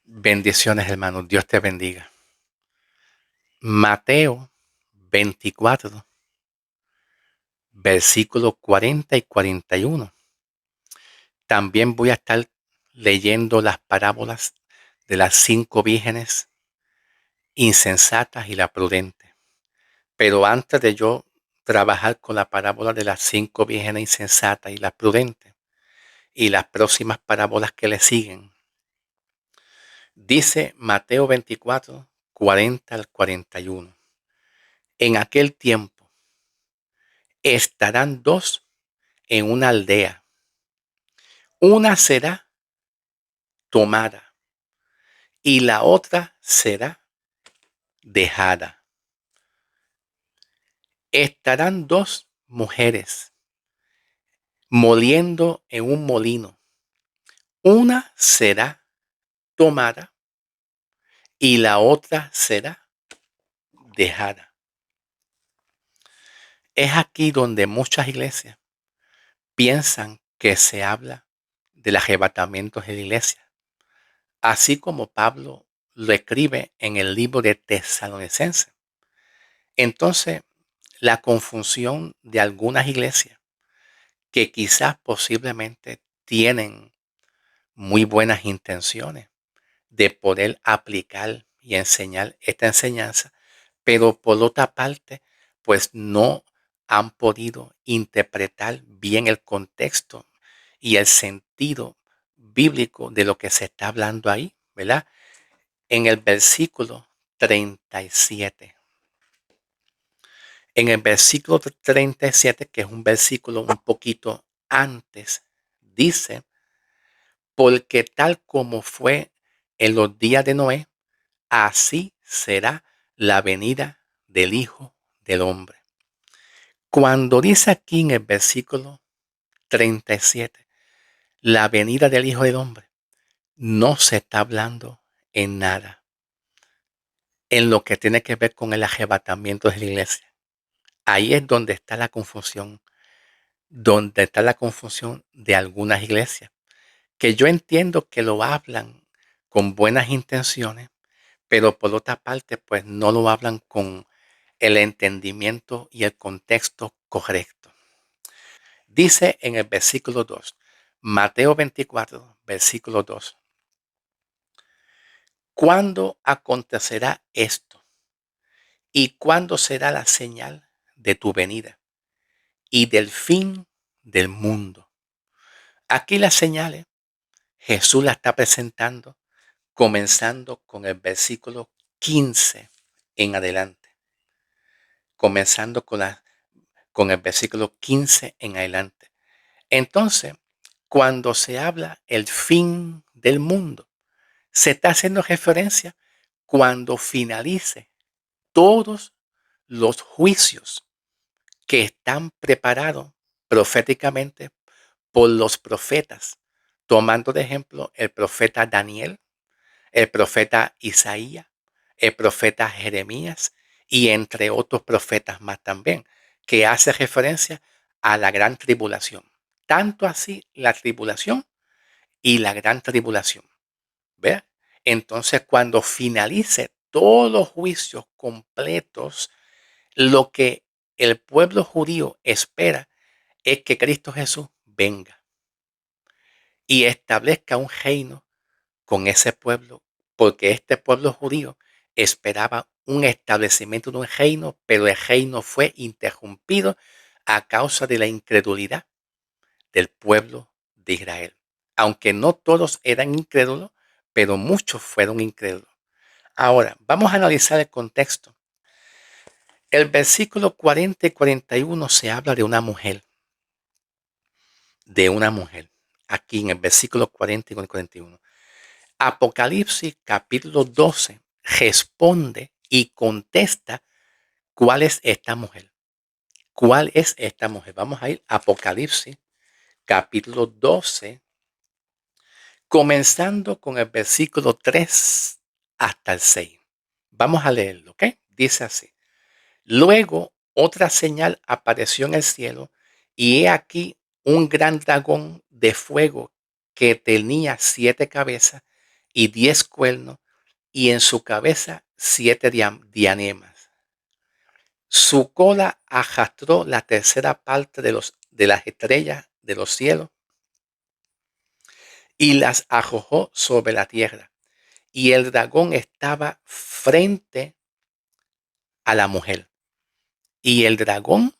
Bendiciones, hermanos. Dios te bendiga. Mateo 24, versículos 40 y 41. También voy a estar leyendo las parábolas de las 5 vírgenes insensatas y la prudente. Pero antes de yo trabajar con la parábola de las 5 vírgenes insensatas y la prudente y las próximas parábolas que le siguen, dice Mateo 24, 40 al 41. En aquel tiempo estarán dos en una aldea. Una será tomada y la otra será dejada. Estarán dos mujeres moliendo en un molino. Una será tomada y la otra será dejada. Es aquí donde muchas iglesias piensan que se habla del arrebatamiento de la iglesia, así como Pablo lo escribe en el libro de Tesalonicenses. Entonces, la confusión de algunas iglesias que quizás posiblemente tienen muy buenas intenciones de poder aplicar y enseñar esta enseñanza, pero por otra parte, pues no han podido interpretar bien el contexto y el sentido bíblico de lo que se está hablando ahí, ¿verdad? En el versículo 37. En el versículo 37, que es un versículo un poquito antes, dice, porque tal como fue en los días de Noé, así será la venida del Hijo del Hombre. Cuando dice aquí en el versículo 37, la venida del Hijo del Hombre, no se está hablando en nada en lo que tiene que ver con el arrebatamiento de la iglesia. Ahí es donde está la confusión de algunas iglesias, que yo entiendo que lo hablan con buenas intenciones, pero por otra parte, pues no lo hablan con el entendimiento y el contexto correcto. Dice en el versículo 2, Mateo 24, versículo 2, ¿cuándo acontecerá esto? ¿Y cuándo será la señal de tu venida y del fin del mundo? Aquí las señales Jesús la está presentando comenzando con el versículo 15 en adelante. Comenzando con el versículo 15 en adelante. Entonces, cuando se habla el fin del mundo, se está haciendo referencia cuando finalice todos los juicios que están preparados proféticamente por los profetas, tomando de ejemplo el profeta Daniel, el profeta Isaías, el profeta Jeremías y entre otros profetas más también, que hace referencia a la gran tribulación. Tanto así la tribulación y la gran tribulación. ¿Ve? Entonces, cuando finalice todos los juicios completos, lo que el pueblo judío espera es que Cristo Jesús venga y establezca un reino con ese pueblo, porque este pueblo judío esperaba un establecimiento de un reino, pero el reino fue interrumpido a causa de la incredulidad del pueblo de Israel. Aunque no todos eran incrédulos, pero muchos fueron incrédulos. Ahora, vamos a analizar el contexto. El versículo 40 y 41 se habla de una mujer, aquí en el versículo 40 y 41. Apocalipsis capítulo 12 responde y contesta cuál es esta mujer. ¿Cuál es esta mujer? Vamos a ir a Apocalipsis capítulo 12, comenzando con el versículo 3 hasta el 6. Vamos a leerlo, ¿ok? Dice así. Luego otra señal apareció en el cielo y he aquí un gran dragón de fuego que tenía 7 cabezas y 10 cuernos, y en su cabeza 7 diademas. Su cola arrastró la tercera parte de las estrellas de los cielos y las arrojó sobre la tierra. Y el dragón estaba frente a la mujer. Y el dragón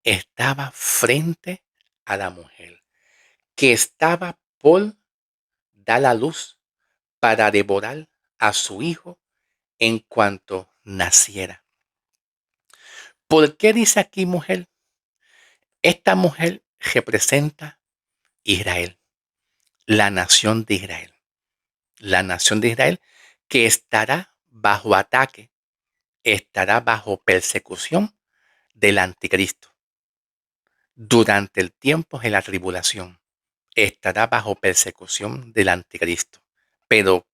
estaba frente a la mujer, que estaba por dar a luz para devorar a su hijo en cuanto naciera. ¿Por qué dice aquí mujer? Esta mujer representa Israel, la nación de Israel. La nación de Israel que estará bajo ataque, estará bajo persecución del anticristo. Durante el tiempo de la tribulación, estará bajo persecución del anticristo. Pero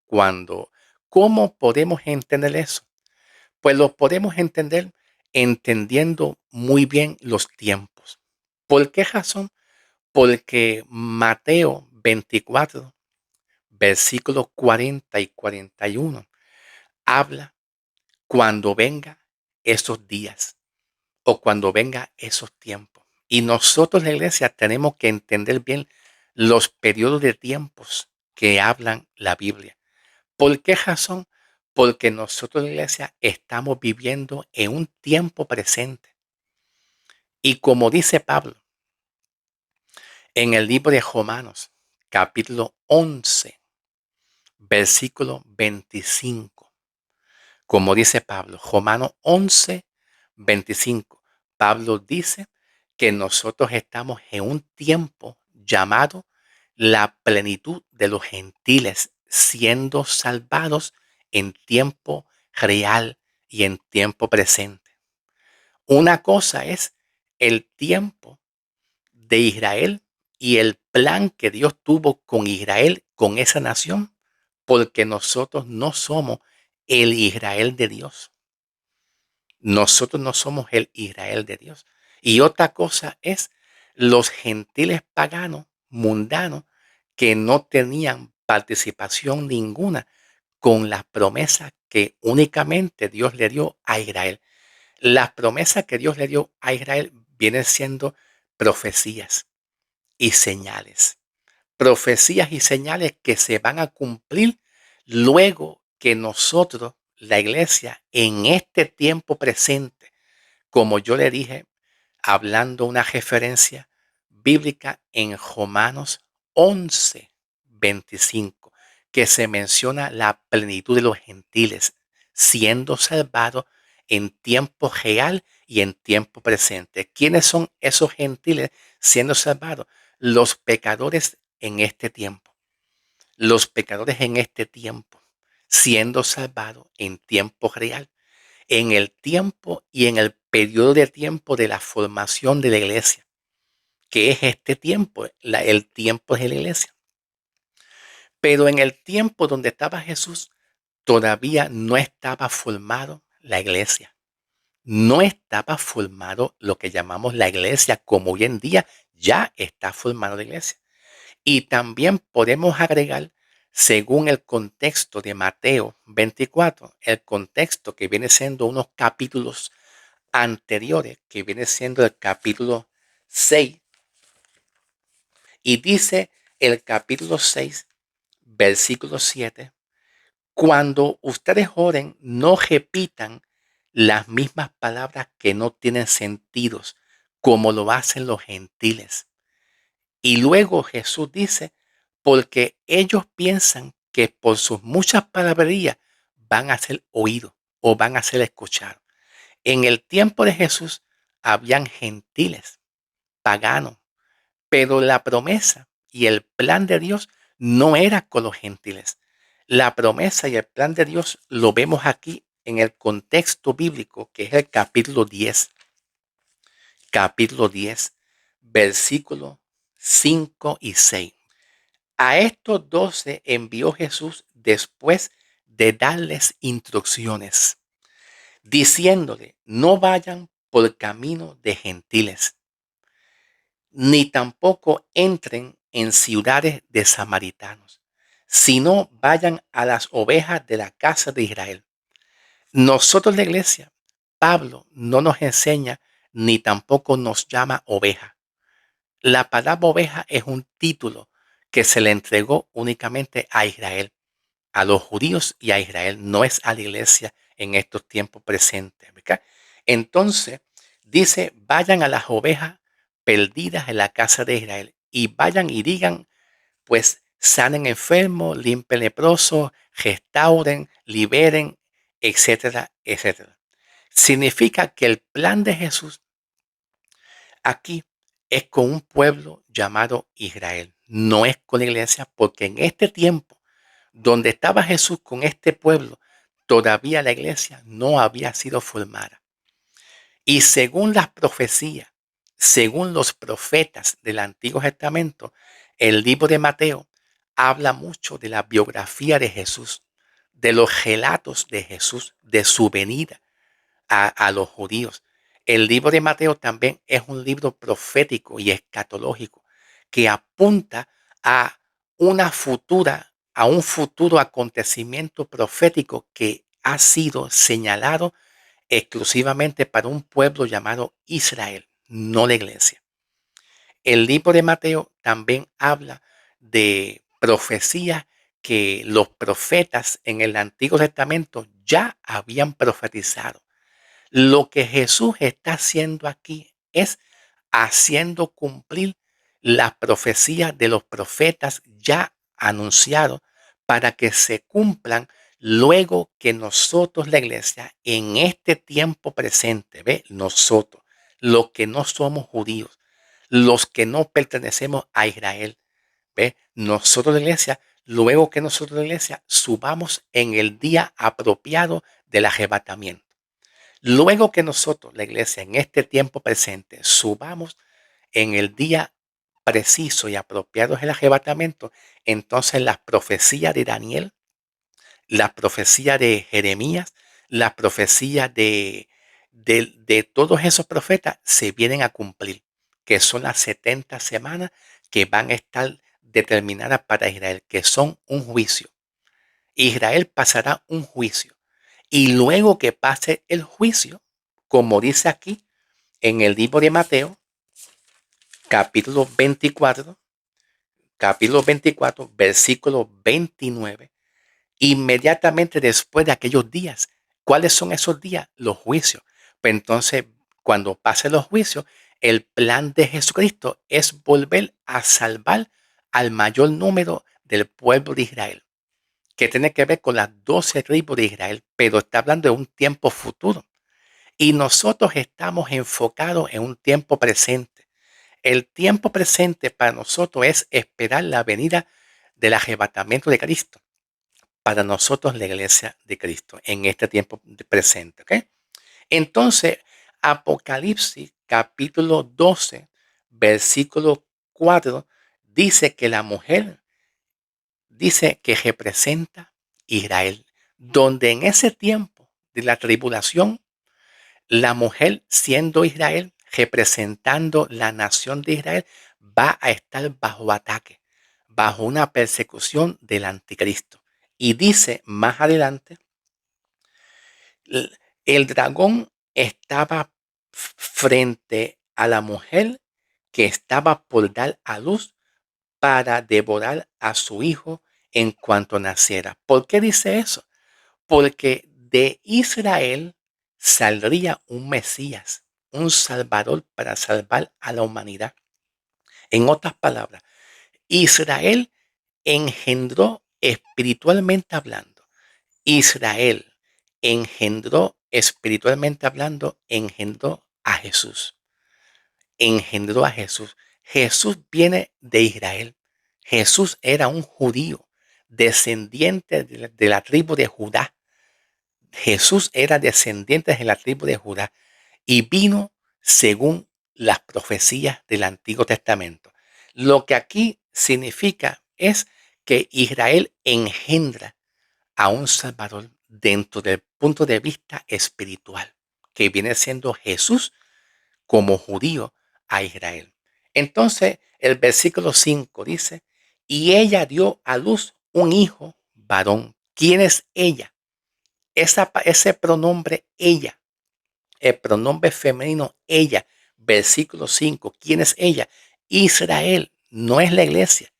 ¿cómo podemos entender eso? Pues lo podemos entender entendiendo muy bien los tiempos. ¿Por qué razón? Porque Mateo 24, versículos 40 y 41, habla cuando venga esos días o cuando venga esos tiempos. Y nosotros, la iglesia, tenemos que entender bien los periodos de tiempos que hablan la Biblia. ¿Por qué razón? Porque nosotros, la iglesia, estamos viviendo en un tiempo presente. Y como dice Pablo en el libro de Romanos, capítulo 11, versículo 25, como dice Pablo, Romanos 11, 25, Pablo dice que nosotros estamos en un tiempo llamado la plenitud de los gentiles, siendo salvados en tiempo real y en tiempo presente. Una cosa es el tiempo de Israel y el plan que Dios tuvo con Israel, con esa nación, porque nosotros no somos el Israel de Dios. Nosotros no somos el Israel de Dios. Y otra cosa es los gentiles paganos, mundanos, que no tenían participación ninguna con las promesas que únicamente Dios le dio a Israel. Las promesas que Dios le dio a Israel vienen siendo profecías y señales. Profecías y señales que se van a cumplir luego que nosotros, la iglesia, en este tiempo presente, como yo le dije, hablando una referencia bíblica en Romanos 11, 25, que se menciona la plenitud de los gentiles siendo salvados en tiempo real y en tiempo presente. ¿Quiénes son esos gentiles siendo salvados? Los pecadores en este tiempo. Los pecadores en este tiempo siendo salvados en tiempo real, en el tiempo y en el periodo de tiempo de la formación de la iglesia, que es este tiempo, el tiempo de la iglesia. Pero en el tiempo donde estaba Jesús, todavía no estaba formado la iglesia. No estaba formado lo que llamamos la iglesia, como hoy en día ya está formado la iglesia. Y también podemos agregar, según el contexto de Mateo 24, el contexto que viene siendo unos capítulos anteriores, que viene siendo el capítulo 6, y dice el capítulo 6, versículo 7, cuando ustedes oren, no repitan las mismas palabras que no tienen sentidos, como lo hacen los gentiles. Y luego Jesús dice, porque ellos piensan que por sus muchas palabrerías van a ser oídos o van a ser escuchados. En el tiempo de Jesús habían gentiles, paganos, pero la promesa y el plan de Dios no era con los gentiles. La promesa y el plan de Dios lo vemos aquí en el contexto bíblico, que es el capítulo 10, versículos 5 y 6. A estos 12 envió Jesús después de darles instrucciones, diciéndole, no vayan por el camino de gentiles, ni tampoco entren en ciudades de samaritanos, sino vayan a las ovejas de la casa de Israel. Nosotros, la iglesia, Pablo no nos enseña ni tampoco nos llama oveja. La palabra oveja es un título que se le entregó únicamente a Israel, a los judíos y a Israel, no es a la iglesia en estos tiempos presentes. ¿Verdad? Entonces, dice, vayan a las ovejas perdidas en la casa de Israel y vayan y digan, pues sanen enfermos, limpien leprosos, restauren, liberen, etcétera, etcétera. Significa que el plan de Jesús aquí es con un pueblo llamado Israel, no es con la iglesia, porque en este tiempo donde estaba Jesús con este pueblo, todavía la iglesia no había sido formada. Y según las profecías, según los profetas del Antiguo Testamento, el libro de Mateo habla mucho de la biografía de Jesús, de los relatos de Jesús, de su venida a los judíos. El libro de Mateo también es un libro profético y escatológico que apunta a a un futuro acontecimiento profético que ha sido señalado exclusivamente para un pueblo llamado Israel, no la iglesia. El libro de Mateo también habla de profecías que los profetas en el Antiguo Testamento ya habían profetizado. Lo que Jesús está haciendo aquí es haciendo cumplir las profecías de los profetas ya anunciados para que se cumplan luego que nosotros, la iglesia, en este tiempo presente, ¿ve? Nosotros, los que no somos judíos, los que no pertenecemos a Israel, ¿ve? Nosotros, la iglesia, luego que nosotros, la iglesia, subamos en el día apropiado del arrebatamiento. Luego que nosotros, la iglesia, en este tiempo presente, subamos en el día preciso y apropiado del arrebatamiento, entonces las profecías de Daniel, las profecías de Jeremías, las profecías de todos esos profetas se vienen a cumplir, que son las 70 semanas que van a estar determinadas para Israel, que son un juicio. Israel pasará un juicio. Y luego que pase el juicio, como dice aquí en el libro de Mateo, capítulo 24, versículo 29, inmediatamente después de aquellos días. ¿Cuáles son esos días? Los juicios. Pues entonces, cuando pasen los juicios, el plan de Jesucristo es volver a salvar al mayor número del pueblo de Israel, que tiene que ver con las 12 tribus de Israel, pero está hablando de un tiempo futuro. Y nosotros estamos enfocados en un tiempo presente. El tiempo presente para nosotros es esperar la venida del arrebatamiento de Cristo. Para nosotros, la iglesia de Cristo, en este tiempo presente. ¿Okay? Entonces, Apocalipsis capítulo 12, versículo 4, dice que la mujer dice que representa Israel, donde en ese tiempo de la tribulación, la mujer siendo Israel, representando la nación de Israel, va a estar bajo ataque, bajo una persecución del anticristo. Y dice más adelante, el dragón estaba frente a la mujer que estaba por dar a luz para devorar a su hijo en cuanto naciera. ¿Por qué dice eso? Porque de Israel saldría un Mesías, un Salvador para salvar a la humanidad. En otras palabras, Israel engendró espiritualmente hablando. Israel engendró a Jesús. Engendró a Jesús. Jesús viene de Israel. Jesús era un judío, descendiente de la tribu de Judá. Jesús era descendiente de la tribu de Judá y vino según las profecías del Antiguo Testamento. Lo que aquí significa es que Israel engendra a un Salvador dentro del punto de vista espiritual, que viene siendo Jesús como judío a Israel. Entonces, el versículo 5 dice, y ella dio a luz un hijo varón. ¿Quién es ella? Ese pronombre ella, el pronombre femenino ella, versículo 5. ¿Quién es ella? Israel, no es la iglesia,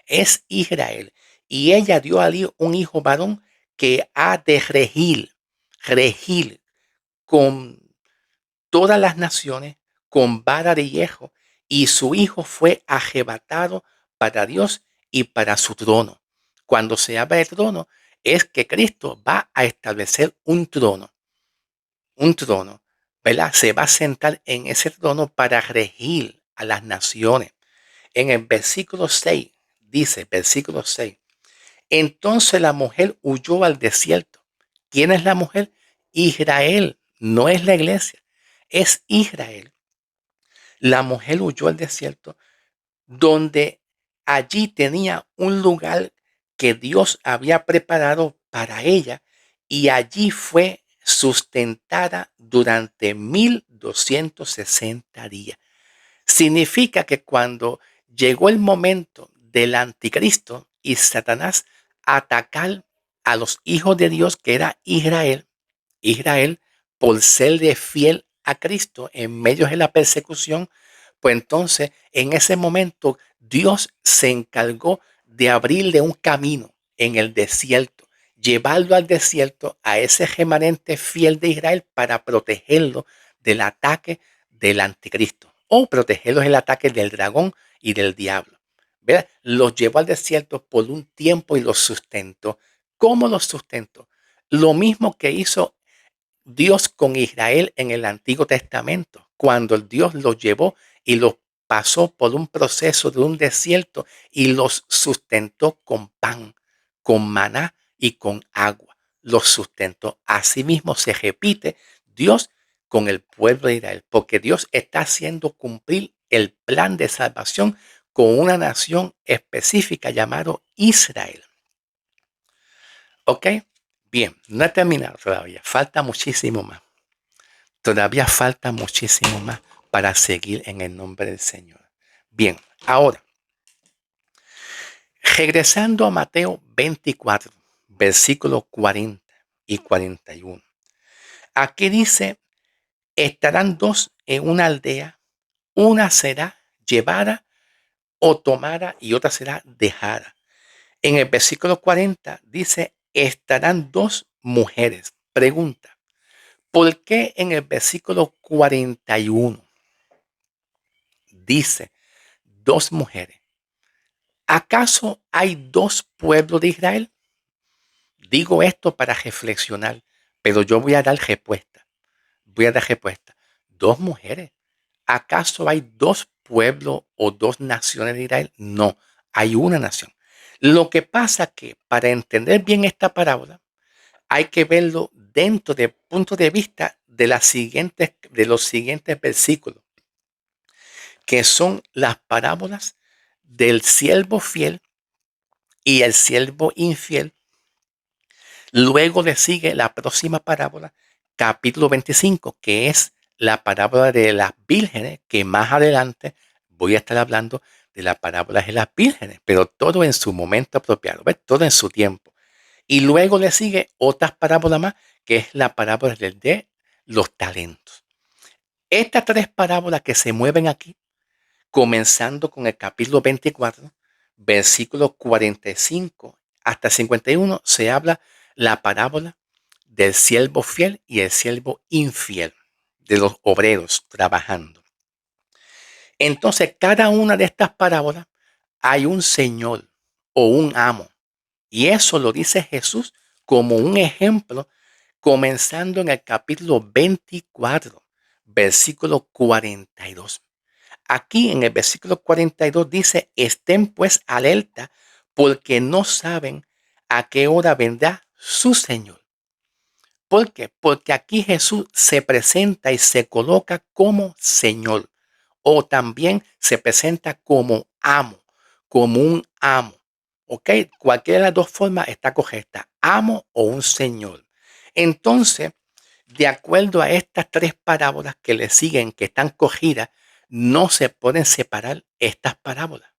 es Israel. Y ella dio a un hijo varón que ha de regir con todas las naciones con vara de hierro, y su hijo fue arrebatado para Dios y para su trono. Cuando se habla de trono, es que Cristo va a establecer un trono, ¿verdad? Se va a sentar en ese trono para regir a las naciones. En el versículo 6, dice, versículo 6, entonces la mujer huyó al desierto. ¿Quién es la mujer? Israel, no es la iglesia, es Israel. La mujer huyó al desierto, donde allí tenía un lugar que Dios había preparado para ella, y allí fue sustentada durante 1260 días. Significa que cuando llegó el momento del anticristo y Satanás atacar a los hijos de Dios, que era Israel, por ser de fiel a Cristo en medio de la persecución, pues entonces en ese momento Dios se encargó de abrirle un camino en el desierto, llevarlo al desierto a ese remanente fiel de Israel para protegerlo del ataque del anticristo o protegerlos del ataque del dragón y del diablo. ¿Verdad? Los llevó al desierto por un tiempo y los sustentó. ¿Cómo los sustentó? Lo mismo que hizo Dios con Israel en el Antiguo Testamento, cuando el Dios los llevó y los pasó por un proceso de un desierto y los sustentó con pan, con maná y con agua. Los sustentó. Asimismo se repite Dios con el pueblo de Israel, porque Dios está haciendo cumplir el plan de salvación con una nación específica llamado Israel. ¿Ok? Bien, no he terminado todavía. Falta muchísimo más. Todavía falta muchísimo más para seguir en el nombre del Señor. Bien, ahora, regresando a Mateo 24, versículos 40 y 41. Aquí dice, estarán dos en una aldea, una será llevada o tomada y otra será dejada. En el versículo 40 dice, estarán dos mujeres. Pregunta, ¿por qué en el versículo 41 dice dos mujeres? ¿Acaso hay dos pueblos de Israel? Digo esto para reflexionar, pero yo voy a dar respuesta. Voy a dar respuesta. Dos mujeres. ¿Acaso hay dos pueblos o dos naciones de Israel? No, hay una nación. Lo que pasa es que para entender bien esta parábola, hay que verlo dentro del punto de vista de los siguientes versículos, que son las parábolas del siervo fiel y el siervo infiel. Luego le sigue la próxima parábola, capítulo 25, que es la parábola de las vírgenes, que más adelante voy a estar hablando de la parábola de las vírgenes, pero todo en su momento apropiado, ¿ves? Todo en su tiempo. Y luego le sigue otras parábolas más, que es la parábola de los talentos. Estas tres parábolas que se mueven aquí, comenzando con el capítulo 24, versículos 45 hasta 51, se habla la parábola del siervo fiel y el siervo infiel, de los obreros trabajando. Entonces, cada una de estas parábolas hay un señor o un amo. Y eso lo dice Jesús como un ejemplo, comenzando en el capítulo 24, versículo 42. Aquí en el versículo 42 dice, estén pues alerta porque no saben a qué hora vendrá su Señor. ¿Por qué? Porque aquí Jesús se presenta y se coloca como Señor, o también se presenta como amo, como un amo. ¿Ok? Cualquiera de las dos formas está correcta, amo o un Señor. Entonces, de acuerdo a estas tres parábolas que le siguen, que están cogidas, no se pueden separar estas parábolas,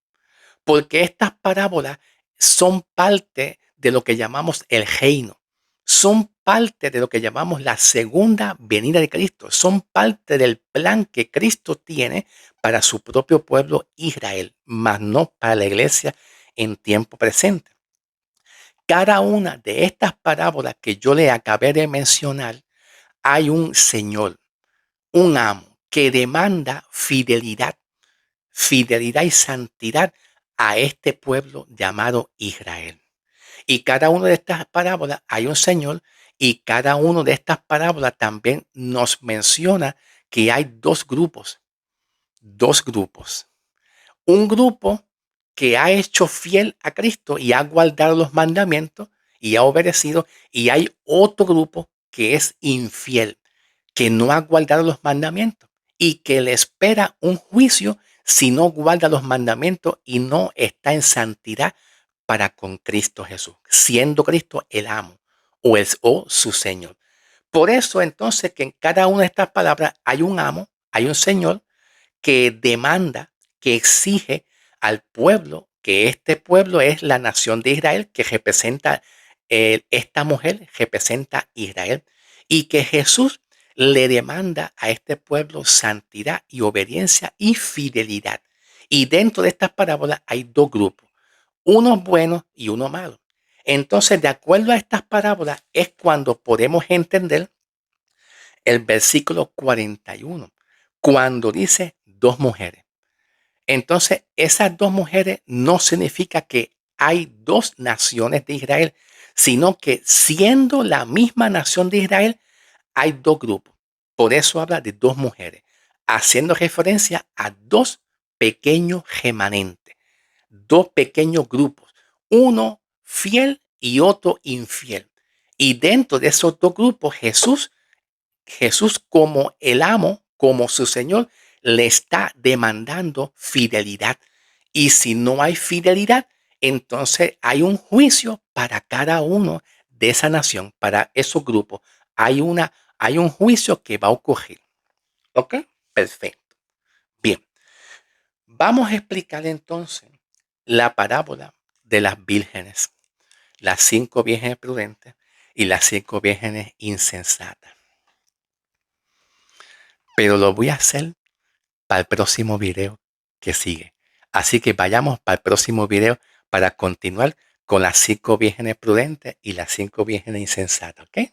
porque estas parábolas son parte de lo que llamamos el reino, son parte de lo que llamamos la segunda venida de Cristo, son parte del plan que Cristo tiene para su propio pueblo Israel, mas no para la iglesia en tiempo presente. Cada una de estas parábolas que yo le acabé de mencionar, hay un Señor, un amo que demanda fidelidad y santidad a este pueblo llamado Israel. Y cada una de estas parábolas hay un Señor, y cada una de estas parábolas también nos menciona que hay dos grupos, dos grupos. Un grupo que ha hecho fiel a Cristo y ha guardado los mandamientos y ha obedecido, y hay otro grupo que es infiel, que no ha guardado los mandamientos y que le espera un juicio si no guarda los mandamientos y no está en santidad para con Cristo Jesús, siendo Cristo el amo o su Señor. Por eso entonces que en cada una de estas palabras hay un amo, hay un Señor que demanda, que exige al pueblo, que este pueblo es la nación de Israel, que representa, esta mujer representa a Israel, y que Jesús le demanda a este pueblo santidad y obediencia y fidelidad. Y dentro de estas parábolas hay dos grupos, uno bueno y uno malo. Entonces, de acuerdo a estas parábolas, es cuando podemos entender el versículo 41, cuando dice dos mujeres. Entonces, esas dos mujeres no significa que hay dos naciones de Israel, sino que siendo la misma nación de Israel, hay dos grupos. Por eso habla de dos mujeres, haciendo referencia a dos pequeños remanentes, dos pequeños grupos, uno fiel y otro infiel. Y dentro de esos dos grupos, Jesús como el amo, como su Señor, le está demandando fidelidad. Y si no hay fidelidad, entonces hay un juicio para cada uno de esa nación, para esos grupos. Hay un juicio que va a ocurrir. ¿Ok? Perfecto. Bien, vamos a explicar entonces la parábola de las vírgenes, las 5 vírgenes prudentes y las 5 vírgenes insensatas. Pero lo voy a hacer para el próximo video que sigue. Así que vayamos para el próximo video para continuar con las 5 vírgenes prudentes y las 5 vírgenes insensatas, ¿ok?